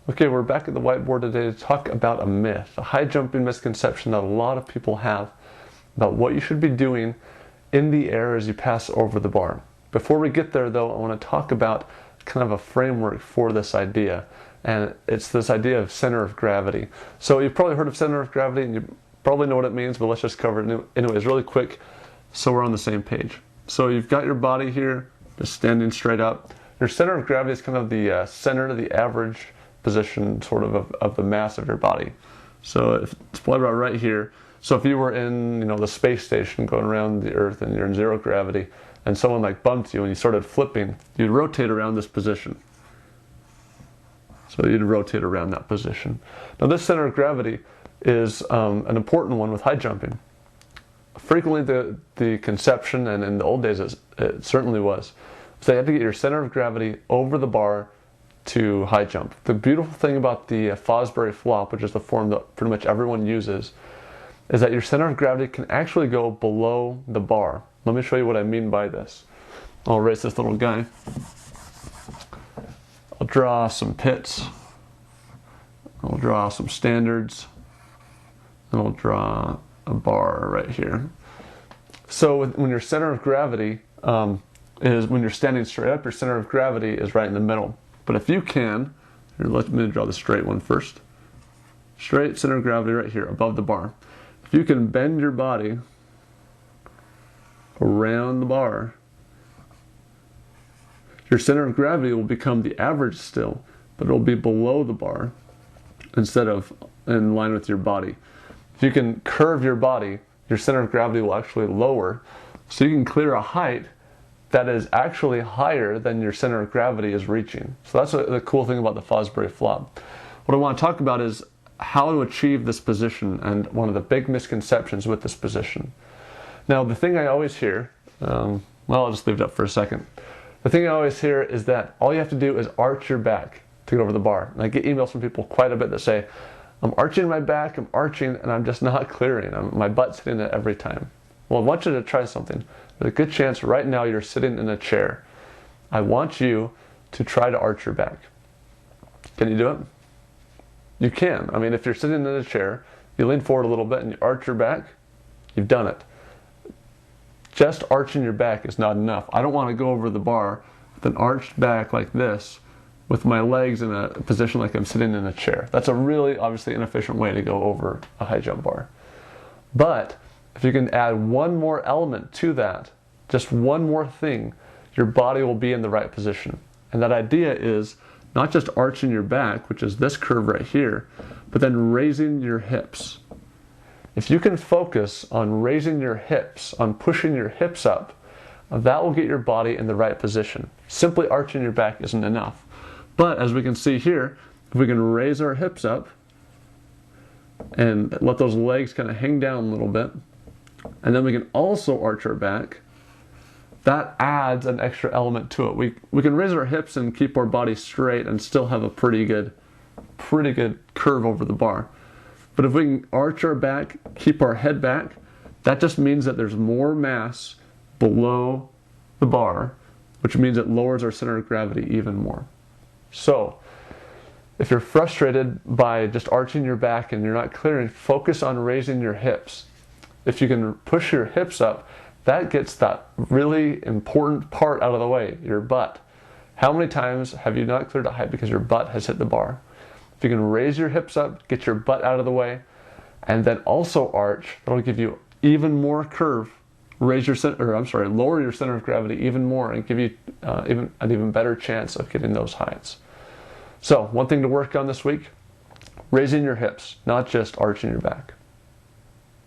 Okay, we're back at the whiteboard today to talk about a myth, a high jumping misconception that a lot of people have about what you should be doing in the air as you pass over the bar. Before we get there though, I want to talk about kind of a framework for this idea, and it's this idea of center of gravity. So you've probably heard of center of gravity and you probably know what it means, but let's just cover it anyways really quick so we're on the same page. So you've got your body here, just standing straight up. Your center of gravity is kind of the center, the average position sort of the mass of your body. So it's probably about right here. So if you were in the space station going around the Earth and you're in zero gravity and someone like bumped you and you started flipping, you'd rotate around this position. So you'd rotate around that position. Now this center of gravity is an important one with high jumping. Frequently the conception, and in the old days it certainly was, so you had to get your center of gravity over the bar to high jump. The beautiful thing about the Fosbury flop, which is the form that pretty much everyone uses, is that your center of gravity can actually go below the bar. Let me show you what I mean by this. I'll erase this little guy. I'll draw some pits. I'll draw some standards. And I'll draw a bar right here. So when your center of gravity is, when you're standing straight up, your center of gravity is right in the middle. But if you can, here, let me draw the straight one first. Straight center of gravity right here, above the bar. If you can bend your body around the bar, your center of gravity will become the average still, but it'll be below the bar instead of in line with your body. If you can curve your body, your center of gravity will actually lower, so you can clear a height that is actually higher than your center of gravity is reaching. So that's the cool thing about the Fosbury flop. What I want to talk about is how to achieve this position and one of the big misconceptions with this position. Now the thing I always hear, well, I'll just leave it up for a second. The thing I always hear is that all you have to do is arch your back to get over the bar. And I get emails from people quite a bit that say, I'm arching my back, I'm arching, and I'm just not clearing. My butt's hitting it every time. Well, I want you to try something. There's a good chance right now you're sitting in a chair. I want you to try to arch your back. Can you do it? You can. I mean, if you're sitting in a chair, you lean forward a little bit and you arch your back, you've done it. Just arching your back is not enough. I don't want to go over the bar with an arched back like this with my legs in a position like I'm sitting in a chair. That's a really obviously inefficient way to go over a high jump bar. But if you can add one more element to that, just one more thing, your body will be in the right position. And that idea is not just arching your back, which is this curve right here, but then raising your hips. If you can focus on raising your hips, on pushing your hips up, that will get your body in the right position. Simply arching your back isn't enough. But as we can see here, if we can raise our hips up and let those legs kind of hang down a little bit, and then we can also arch our back, that adds an extra element to it. We can raise our hips and keep our body straight and still have a pretty good curve over the bar. But if we can arch our back, keep our head back, that just means that there's more mass below the bar, which means it lowers our center of gravity even more. So, if you're frustrated by just arching your back and you're not clearing, focus on raising your hips. If you can push your hips up, that gets that really important part out of the way, your butt. How many times have you not cleared a height because your butt has hit the bar? If you can raise your hips up, get your butt out of the way, and then also arch, that'll give you even more curve. Lower your center of gravity even more and give you an even better chance of getting those heights. So, one thing to work on this week, raising your hips, not just arching your back.